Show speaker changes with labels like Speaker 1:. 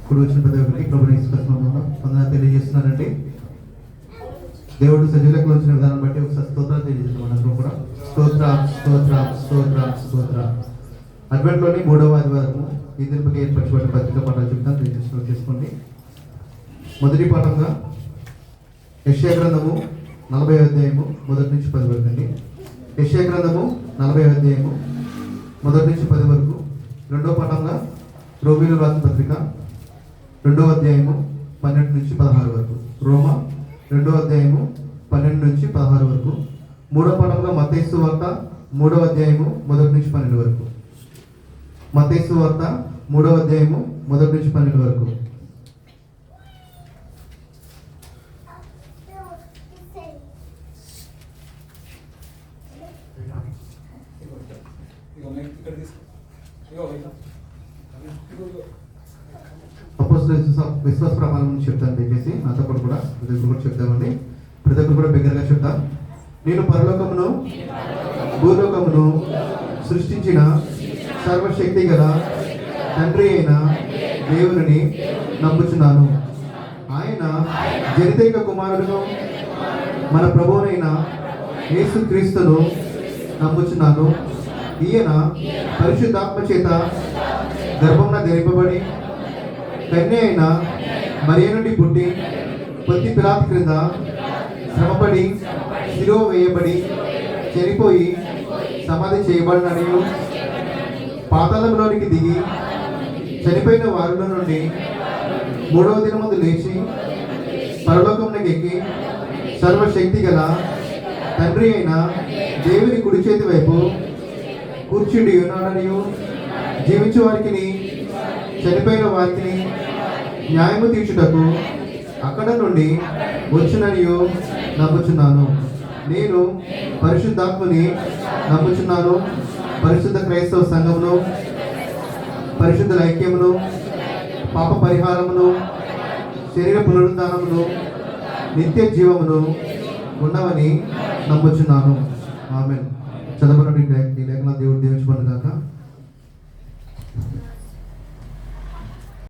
Speaker 1: ఇప్పుడు వచ్చిన ప్రతి ఒక్కరికి ప్రభుని ఇసుకొస్తున్నాం వందనాలు తెలియజేస్తున్నారండి. దేవుడు సజీలకు వచ్చిన విధానం బట్టి ఒకసారి స్తోత్రాలు తెలియజేస్తున్నాం. అందరూ కూడా స్తోత్ర స్తోత్ర స్తోత్ర స్తోత్ర. అడ్వెంట్లోని 3వ ఆదివారము ఈ దినపకి ఏర్పరచబడిన పత్రిక పాఠాలు చెప్తాను, రిజిస్టర్ చేసుకోండి. మొదటి పాఠంగా యెషయా గ్రంథము 40వ అధ్యాయము 1 నుంచి 10 వరకు అండి. యెషయా గ్రంథము 40వ అధ్యాయము 1 నుంచి 10 వరకు. రెండవ పాఠంగా రోమీయులు రాసిన పత్రిక 2వ అధ్యాయము 12 నుంచి 16 వరకు. రోమా 2వ అధ్యాయము 12 నుంచి 16 వరకు. మూడవ పాఠంగా మత్తయి సువార్త 3వ అధ్యాయము 1 నుంచి 12 వరకు. మత్తయి సువార్త 3వ అధ్యాయము 1 నుంచి 12 వరకు. విశ్వాస ప్రమాణం నుంచి చెప్తాను దయచేసి నాతో పాటు కూడా ప్రతి ఒక్కరు కూడా చెప్తామండి. ప్రతి ఒక్కరు కూడా బిగ్గరగా చెప్తాం. నేను పరలోకమును భూలోకమును సృష్టించిన సర్వశక్తి గల తండ్రి అయిన దేవుని నమ్ముచున్నాను. ఆయన జనితైక కుమారుడును మన ప్రభువునైన యేసుక్రీస్తును నమ్ముచున్నాను. ఈయన పరిశుద్ధాత్మ చేత గర్భమున ధరింపబడి కన్య అయిన మరియ నుండి పుట్టి పొంతి పిలాతు క్రింద శ్రమపడి శిలువ వేయబడి చనిపోయి సమాధి చేయబడినని పాతాళంలోనికి దిగి చనిపోయిన వారిలో నుండి 3వ దినమందు లేచి పరలోకమునకు ఎక్కి సర్వశక్తి గల తండ్రి అయిన దేవుని కుడి చేతి వైపు కూర్చుండి ఉన్నాడనియు జీవించే వారికి చనిపోయిన వారికి న్యాయము తీర్చుటకు అక్కడ నుండి వచ్చుననియు నమ్ముచున్నాను. నేను పరిశుద్ధాత్మని నమ్ముచున్నాను. పరిశుద్ధ క్రైస్తవ సంఘమును, పరిశుద్ధ ఐక్యమును, పాప పరిహారమును, శరీర పునరుద్ధానమును, నిత్య జీవమును ఉన్నవని నమ్ముచున్నాను. ఆమేన్. చదవబడిన ఈ లేఖన దేవుడు దీవించుకొనుగాక.